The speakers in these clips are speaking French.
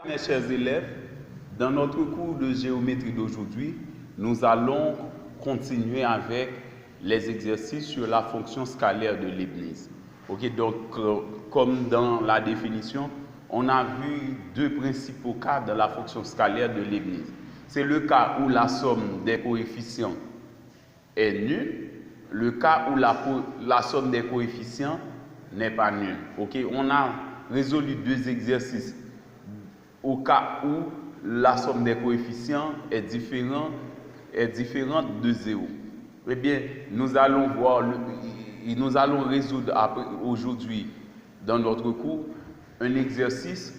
Mes chers élèves, dans notre cours de géométrie d'aujourd'hui, nous allons continuer avec les exercices sur la fonction scalaire de Leibniz. Ok, donc, comme dans la définition, on a vu deux principaux cas de la fonction scalaire de Leibniz. C'est le cas où la somme des coefficients est nulle, le cas où la somme des coefficients n'est pas nulle. Ok, on a résolu deux exercices au cas où la somme des coefficients est différente de 0. Eh bien, nous allons résoudre aujourd'hui dans notre cours un exercice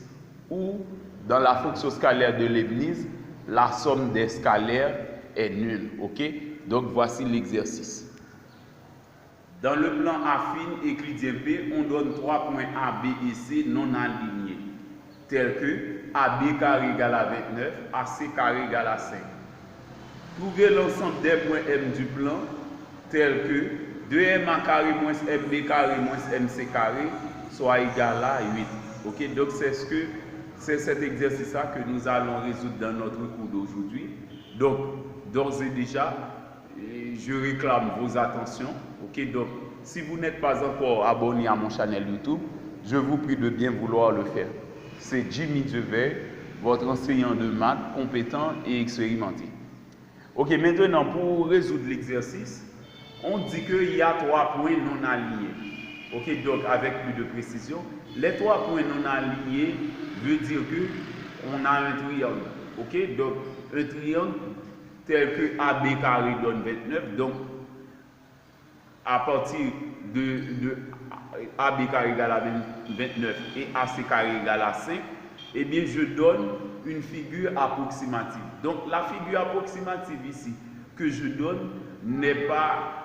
où, dans la fonction scalaire de Leibniz, la somme des scalaires est nulle. Ok? Donc, voici l'exercice. Dans le plan affine euclidien P, on donne 3 points A, B et C non alignés, tels que AB carré égale à 29, AC carré égale à 5. Trouvez l'ensemble des points M du plan, tels que 2MA carré moins MB carré moins MC carré soit égal à 8. Ok, donc c'est cet exercice-là que nous allons résoudre dans notre cours d'aujourd'hui. Donc, d'ores et déjà, je réclame vos attentions. Ok, donc, si vous n'êtes pas encore abonné à mon channel YouTube, je vous prie de bien vouloir le faire. C'est Jimmy Devey, votre enseignant de maths compétent et expérimenté. Ok, maintenant, pour résoudre l'exercice, on dit qu'il y a 3 points non alignés. Ok, donc avec plus de précision, les 3 points non alignés veut dire qu'on a un triangle. Ok, donc un triangle tel que AB carré donne 29, donc à partir de AB carré égale à 29 et AC carré égale à 5, eh bien je donne une figure approximative. Donc la figure approximative ici que je donne n'est pas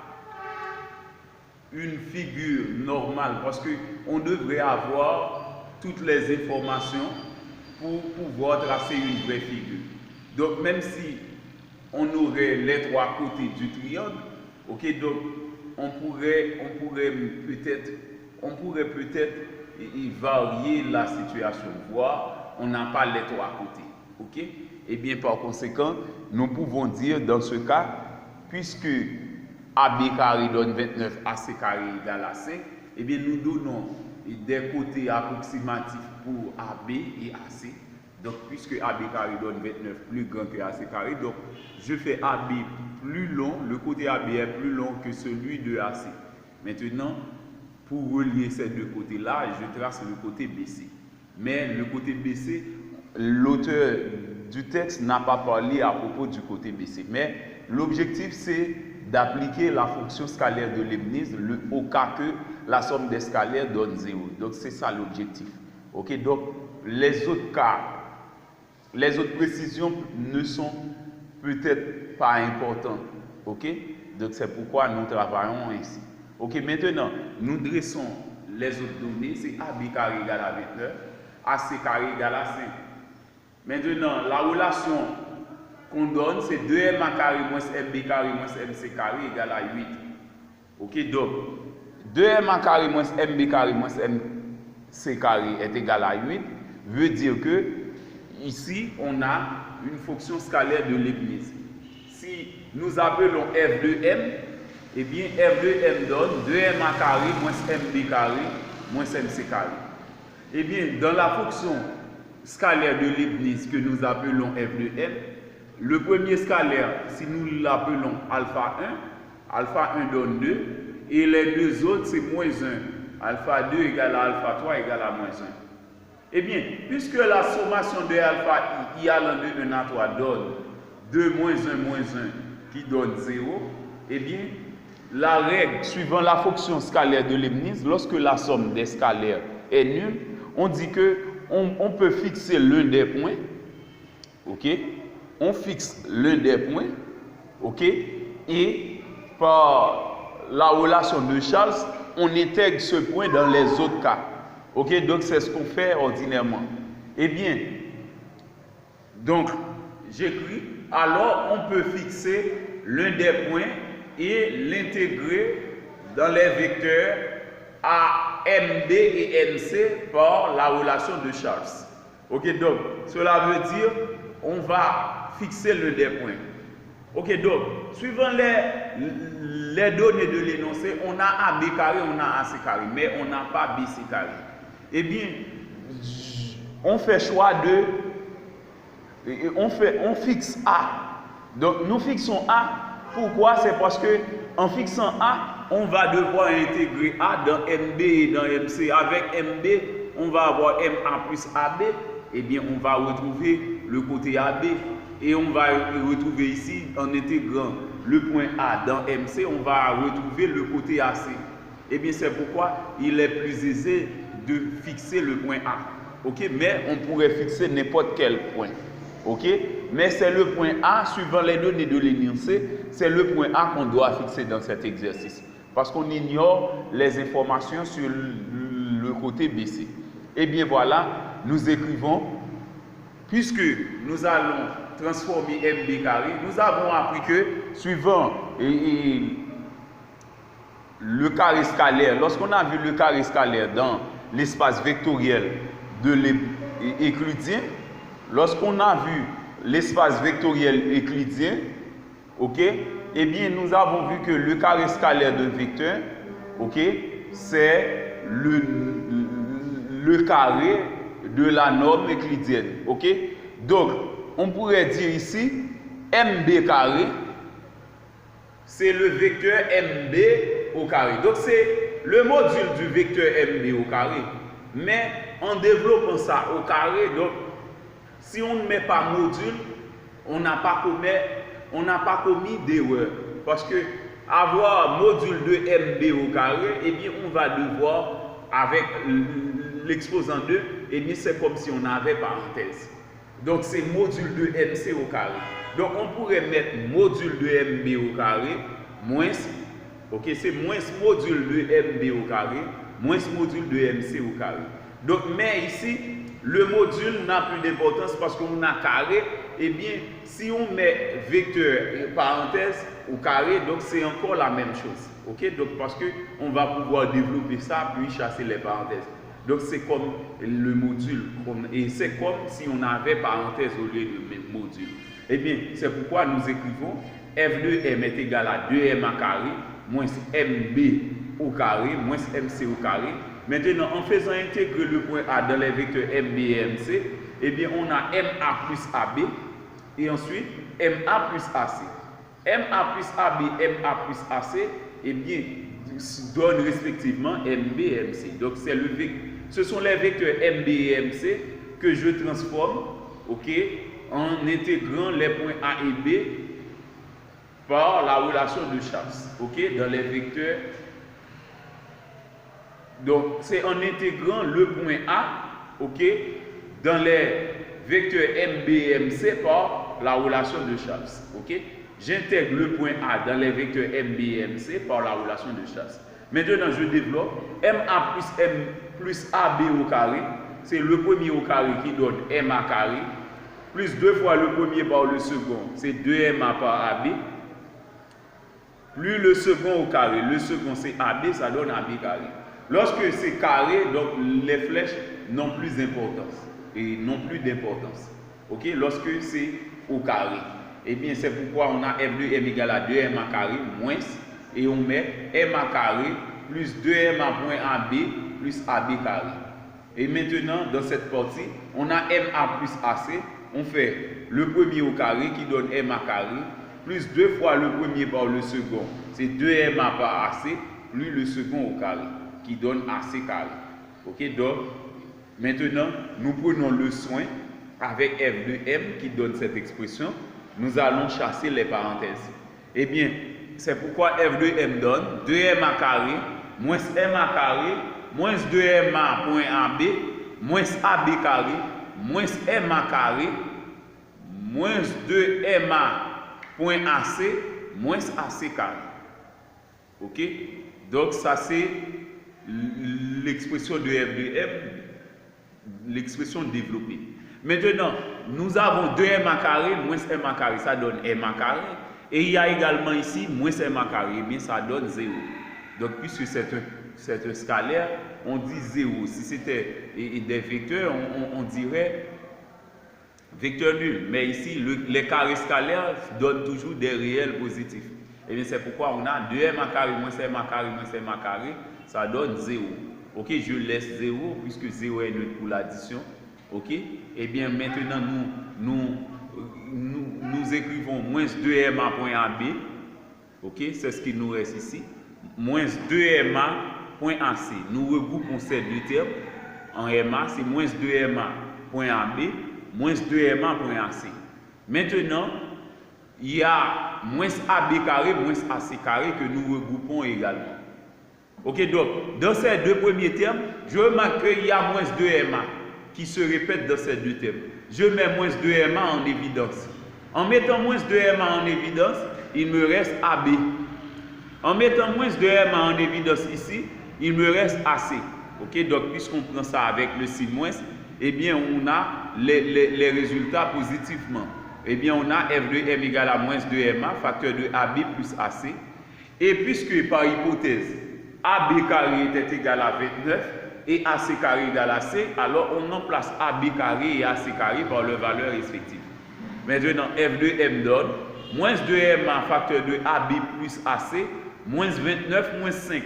une figure normale parce qu'on devrait avoir toutes les informations pour pouvoir tracer une vraie figure. Donc même si on aurait les 3 côtés du triangle, ok, donc on pourrait peut-être varier la situation, voire on n'a pas les 3 côtés. Ok? Et bien par conséquent, nous pouvons dire dans ce cas, puisque AB carré donne 29, AC carré égale à 5, et bien nous donnons des côtés approximatifs pour AB et AC. Donc puisque AB carré donne 29 plus grand que AC carré, donc je fais AB plus long, le côté AB est plus long que celui de AC. Maintenant, pour relier ces deux côtés-là, je trace le côté BC. Mais le côté BC, l'auteur du texte n'a pas parlé à propos du côté BC. Mais l'objectif, c'est d'appliquer la fonction scalaire de Leibniz au cas que la somme des scalaires donne 0. Donc, c'est ça l'objectif. Ok, donc, les autres cas, les autres précisions ne sont peut-être pas importantes. Ok, donc c'est pourquoi nous travaillons ainsi. Ok, maintenant, nous dressons les autres données, c'est AB carré égale à 29, AC carré égale à 5. Maintenant, la relation qu'on donne, c'est 2MA carré moins MB carré moins MC carré égale à 8. Ok, donc, 2MA carré moins MB carré moins MC carré est égal à 8, veut dire que, ici, on a une fonction scalaire de Leibniz. Si nous appelons f de m, eh bien f de m donne 2MA carré moins MB carré moins MC carré. Eh bien, dans la fonction scalaire de Leibniz que nous appelons f de m, le premier scalaire, si nous l'appelons alpha 1 donne 2, et les deux autres, c'est moins 1. Alpha 2 égale à alpha 3 égale à moins 1. Eh bien, puisque la sommation de alpha i allant de 1 à 3 donne 2 moins 1 qui donne 0, eh bien, la règle suivant la fonction scalaire de Leibniz, lorsque la somme des scalaires est nulle, on dit que on peut fixer l'un des points, ok? On fixe l'un des points, ok? Et par la relation de Charles, on intègre ce point dans les autres cas. Ok, donc c'est ce qu'on fait ordinairement. Eh bien, donc, j'écris, alors on peut fixer l'un des points et l'intégrer dans les vecteurs A, MB et MC par la relation de Charles. Ok, donc, cela veut dire, on va fixer le des points. Ok, donc, suivant les données de l'énoncé, on a AB carré, on a AC carré, mais on n'a pas BC carré. Eh bien, on fait choix on fixe A. Donc, nous fixons A. Pourquoi? C'est parce que en fixant A, on va devoir intégrer A dans MB et dans MC. Avec MB, on va avoir MA plus AB. Eh bien, on va retrouver le côté AB. Et on va retrouver ici, en intégrant le point A dans MC, on va retrouver le côté AC. Eh bien, c'est pourquoi il est plus aisé de fixer le point A. Ok, mais on pourrait fixer n'importe quel point. Ok, mais c'est le point A, suivant les données de l'énoncé, c'est le point A qu'on doit fixer dans cet exercice. Parce qu'on ignore les informations sur le côté BC. Eh bien voilà, nous écrivons, puisque nous allons transformer MB carré, nous avons appris que, suivant le carré scalaire, lorsqu'on a vu le carré scalaire dans l'espace vectoriel de l'Euclidien, lorsqu'on a vu l'espace vectoriel euclidien, ok, eh bien nous avons vu que le carré scalaire d'un vecteur, ok, c'est le carré de la norme euclidienne, ok. Donc, on pourrait dire ici, MB carré, c'est le vecteur MB au carré. Donc, c'est le module du vecteur MB au carré. Mais en développant ça au carré, donc, si on ne met pas module, on n'a pas commis d'erreur. Parce que avoir module de MB au carré, eh bien, on va devoir, avec l'exposant 2, eh bien, c'est comme si on avait parenthèse. Donc, c'est module de MC au carré. Donc, on pourrait mettre module de MB au carré, moins, ok, c'est moins module de MB au carré, moins module de MC au carré. Donc, mais ici, le module n'a plus d'importance parce qu'on a carré. Eh bien, si on met vecteur et parenthèse au carré, donc c'est encore la même chose. Ok, donc parce qu'on va pouvoir développer ça puis chasser les parenthèses. Donc c'est comme le module, et c'est comme si on avait parenthèse au lieu de même module. Eh bien, c'est pourquoi nous écrivons f de m est égal à 2m à carré moins mb au carré moins mc au carré. Maintenant, en faisant intégrer le point A dans les vecteurs MB et MC, eh bien, on a MA plus AB et ensuite MA plus AC. MA plus AB, MA plus AC, eh bien, donnent respectivement MB et MC. Donc, ce sont les vecteurs MB et MC que je transforme, ok, en intégrant les points A et B par la relation de Chaves, ok, dans les vecteurs. Donc, c'est en intégrant le point A, ok, dans les vecteurs MB et MC par la relation de Chaves, ok. J'intègre le point A dans les vecteurs MB et MC par la relation de Chaves. Maintenant, je développe MA plus M plus AB au carré, c'est le premier au carré qui donne MA carré, plus 2 fois le premier par le second, c'est 2MA par AB, plus le second au carré, le second c'est AB, ça donne AB carré. Lorsque c'est carré, donc les flèches n'ont plus d'importance et n'ont plus d'importance. Ok, lorsque c'est au carré, eh bien c'est pourquoi on a f de m égale à 2m à carré moins et on met m à carré plus 2m à point AB plus AB carré. Et maintenant dans cette partie, on a MA plus AC, on fait le premier au carré qui donne m à carré plus 2 fois le premier par le second, c'est 2MA par AC plus le second au carré qui donne AC carré. Ok, donc maintenant nous prenons le soin avec f de m qui donne cette expression, nous allons chasser les parenthèses. Eh bien, c'est pourquoi f de m donne 2MA carré moins MA carré moins 2MA point AB moins AB carré moins MA carré moins 2MA point AC moins AC carré. Ok, donc ça c'est l'expression de f de m, l'expression développée. Maintenant, nous avons 2MA carré moins MA carré, ça donne MA carré. Et il y a également ici moins MA carré, mais ça donne 0. Donc, puisque c'est un scalaire, on dit 0. Si c'était des vecteurs, on dirait vecteur nul. Mais ici, les carrés scalaires donnent toujours des réels positifs. Et bien c'est pourquoi on a 2m carré moins m carré moins m carré, ça donne 0. Ok, je laisse 0 puisque 0 est neutre pour l'addition. Ok, et bien maintenant nous écrivons moins 2m point AB. Ok, c'est ce qui nous reste ici. Moins 2ma point AC. Nous regroupons ces deux termes en MA, c'est moins 2ma point AB, moins 2ma point AC. Maintenant, il y a moins AB carré, moins AC carré que nous regroupons également. Ok, donc dans ces deux premiers termes, je remarque qu'il y a moins 2ma qui se répète dans ces deux termes. Je mets moins 2ma en évidence. En mettant moins 2ma en évidence, il me reste AB. En mettant moins 2ma en évidence ici, il me reste AC. Ok, donc puisqu'on prend ça avec le signe moins, eh bien on a les résultats positivement. Eh bien on a f de m égale à moins 2ma, facteur de AB plus AC. Et puisque par hypothèse, AB carré était égal à 29 et AC carré égale à C, alors on remplace AB carré et AC carré par leurs valeurs respectives. Maintenant, f de m donne moins 2ma facteur de AB plus AC, moins 29 moins 5.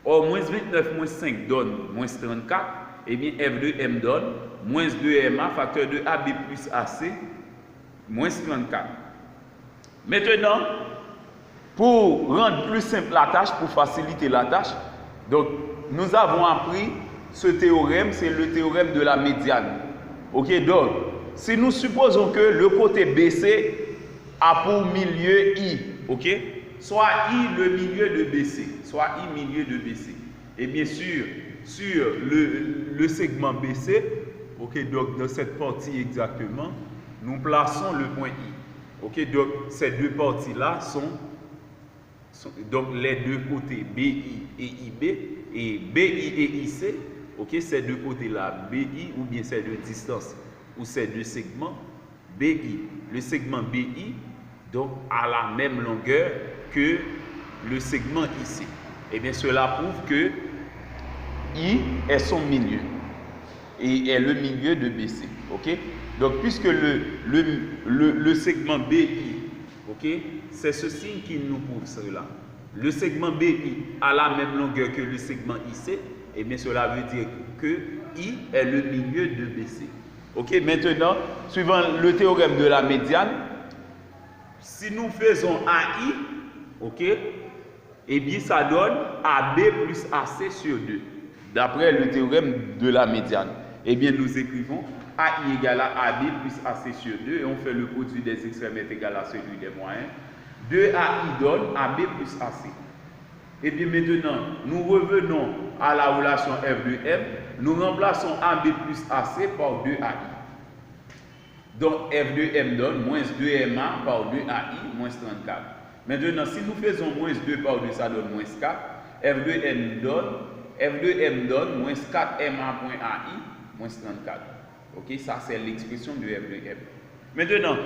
Or, moins 29 moins 5 donne moins 34. Et bien, f de m donne moins 2ma facteur de AB plus AC, moins 34. Maintenant, pour rendre plus simple la tâche, pour faciliter la tâche, donc, nous avons appris ce théorème, c'est le théorème de la médiane. Ok, donc, si nous supposons que le côté BC a pour milieu I, ok, soit I le milieu de BC, soit I milieu de BC. Et bien sûr, sur le segment BC, ok, donc dans cette partie exactement, nous plaçons le point I. Ok, donc ces deux parties-là sont donc les deux côtés BI et IB, et BI et IC, ok, ces deux côtés-là, BI ou bien ces deux distances ou ces deux segments, BI, le segment BI, donc à la même longueur que le segment ici. Et bien cela prouve que I est son milieu et est le milieu de BC. Ok? Donc puisque le segment BI, ok, c'est ce signe qui nous prouve cela. Le segment BI a la même longueur que le segment IC, et bien cela veut dire que I est le milieu de BC. Ok? Maintenant, suivant le théorème de la médiane, si nous faisons AI, ok, et bien ça donne AB plus AC sur 2, d'après le théorème de la médiane. Et bien nous écrivons AI égale à AB plus AC sur 2, et on fait le produit des extrémités égal à celui des moyens. 2AI donne AB plus AC. Et bien maintenant, nous revenons à la relation F de M, nous remplaçons AB plus AC par 2AI. Donc f de m donne moins 2ma par 2ai moins 34. Maintenant, si nous faisons moins 2 par 2, ça donne moins 4. f de m donne moins 4ma point ai moins 34. Ok, ça c'est l'expression de f de m. Maintenant,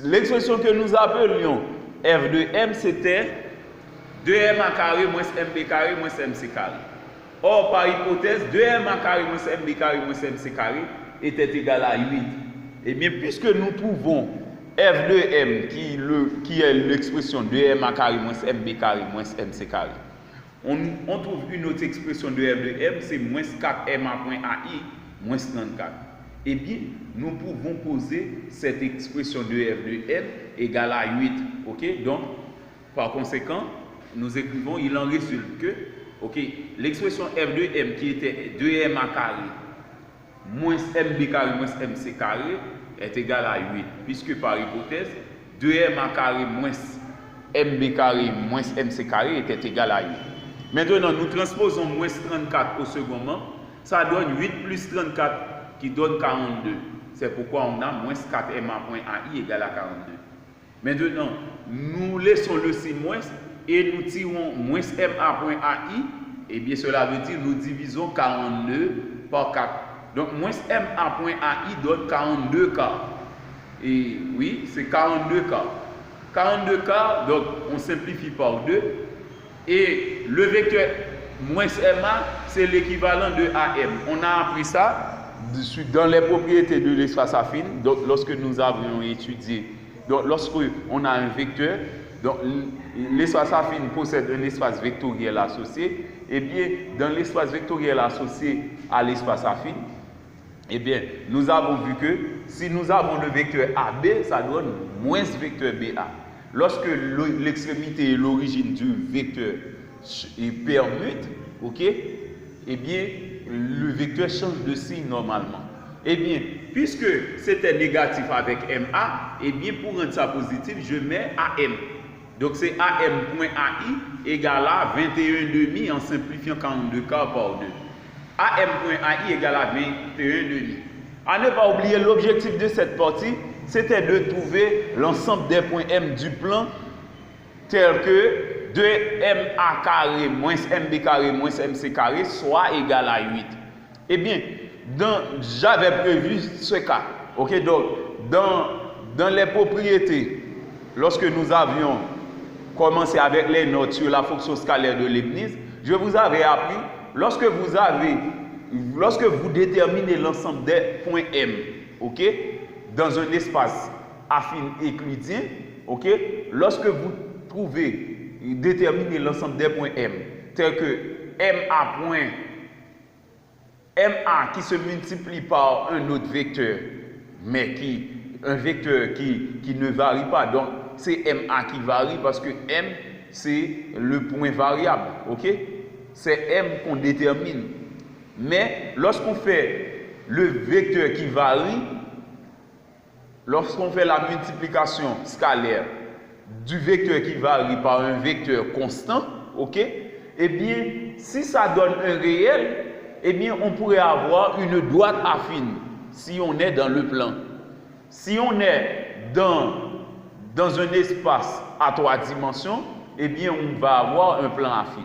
l'expression que nous appelions f de m, c'était 2ma carré moins mb carré moins mc carré. Or, par hypothèse, 2ma carré moins mb carré moins mc carré était égal à 8. Eh bien, puisque nous trouvons f de m qui est l'expression de m carré moins mb carré moins mc carré, on trouve une autre expression de f de m, c'est moins 4ma point ai moins 34. Eh bien, nous pouvons poser cette expression de f de m égale à 8. Ok, donc, par conséquent, nous écrivons, il en résulte que, ok, l'expression f de m qui était 2ma carré moins mb carré moins mc carré est égal à 8, puisque par hypothèse, 2ma carré moins mb carré moins mc carré était égal à 8. Maintenant, nous transposons moins 34 au secondement, ça donne 8 plus 34 qui donne 42. C'est pourquoi on a moins 4ma point ai égale à 42. Maintenant, nous laissons le signe moins et nous tirons moins ma point ai, et bien cela veut dire nous divisons 42 par 4. Donc, moins ma point ai donne 42K. Et oui, c'est 42K. 42K, donc on simplifie par 2. Et le vecteur moins ma, c'est l'équivalent de AM. On a appris ça dans les propriétés de l'espace affine, donc lorsque nous avions étudié, donc lorsque on a un vecteur, donc l'espace affine possède un espace vectoriel associé, et bien dans l'espace vectoriel associé à l'espace affine, eh bien nous avons vu que si nous avons le vecteur AB, ça donne moins vecteur BA. Lorsque l'extrémité et l'origine du vecteur permutent, ok, eh bien le vecteur change de signe normalement. Eh bien, puisque c'était négatif avec MA, eh bien pour rendre ça positif, je mets AM. Donc c'est AM.AI égale à 21,5 en simplifiant 42 quarts par 2. AM.AI égale à 21,5. À ne pas oublier, l'objectif de cette partie, c'était de trouver l'ensemble des points M du plan tel que 2MA carré moins MB carré moins MC carré soit égal à 8. Eh bien, j'avais prévu ce cas. Ok, donc dans les propriétés, lorsque nous avions commencé avec les notes sur la fonction scalaire de Leibniz, je vous avais appris, lorsque vous déterminez l'ensemble des points M, ok, dans un espace affine euclidien, ok, lorsque vous déterminer l'ensemble des points M, tels que MA qui se multiplie par un autre vecteur, mais un vecteur qui ne varie pas. Donc, c'est MA qui varie parce que M, c'est le point variable. Ok? C'est M qu'on détermine. Mais lorsqu'on fait le vecteur qui varie, lorsqu'on fait la multiplication scalaire du vecteur qui varie par un vecteur constant, ok, eh bien, si ça donne un réel, eh bien, on pourrait avoir une droite affine si on est dans le plan. Si on est dans un espace à 3 dimensions, eh bien, on va avoir un plan affine.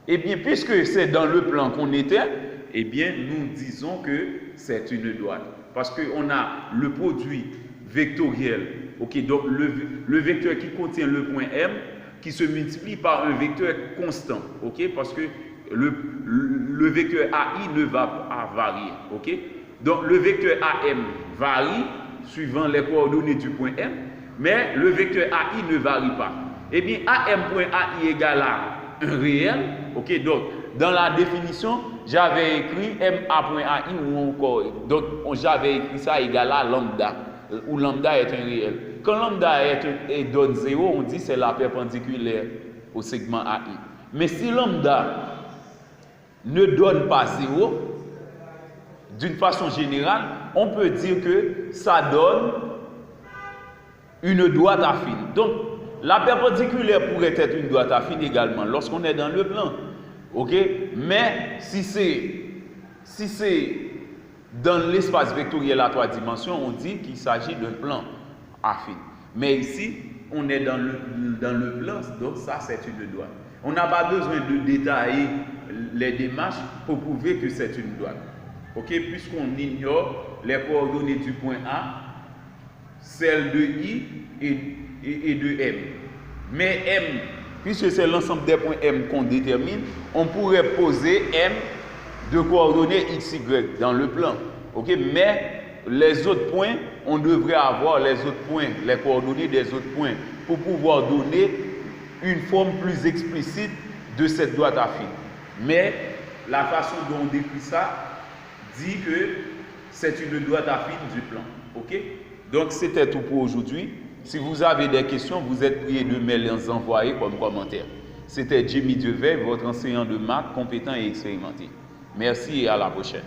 Eh bien, puisque c'est dans le plan qu'on était, eh bien, nous disons que c'est une droite. Parce qu'on a le produit vectoriel, ok, donc le vecteur qui contient le point M, qui se multiplie par un vecteur constant, ok, parce que le vecteur AI ne va pas varier, ok. Donc le vecteur AM varie suivant les coordonnées du point M, mais le vecteur AI ne varie pas. Eh bien, AM.AI égale à un réel, ok. Donc dans la définition, j'avais écrit MA.AI ou encore, donc j'avais écrit ça égal à lambda, où lambda est un réel. Quand lambda donne 0, on dit c'est la perpendiculaire au segment AI. Mais si lambda ne donne pas 0, d'une façon générale, on peut dire que ça donne une droite affine. Donc, la perpendiculaire pourrait être une droite affine également lorsqu'on est dans le plan. Ok? Mais si c'est dans l'espace vectoriel à 3 dimensions, on dit qu'il s'agit d'un plan affine. Mais ici, on est dans le plan, donc ça c'est une droite. On n'a pas besoin de détailler les démarches pour prouver que c'est une droite. Ok, puisqu'on ignore les coordonnées du point A, celles de I et de M. Mais M, puisque c'est l'ensemble des points M qu'on détermine, on pourrait poser M de coordonnées x, y dans le plan. Ok, mais les autres points, on devrait avoir les autres points, les coordonnées des autres points, pour pouvoir donner une forme plus explicite de cette droite affine. Mais la façon dont on décrit ça dit que c'est une droite affine du plan. Ok? Donc c'était tout pour aujourd'hui. Si vous avez des questions, vous êtes prié de me les envoyer comme commentaire. C'était Jimmy Devey, votre enseignant de maths compétent et expérimenté. Merci et à la prochaine.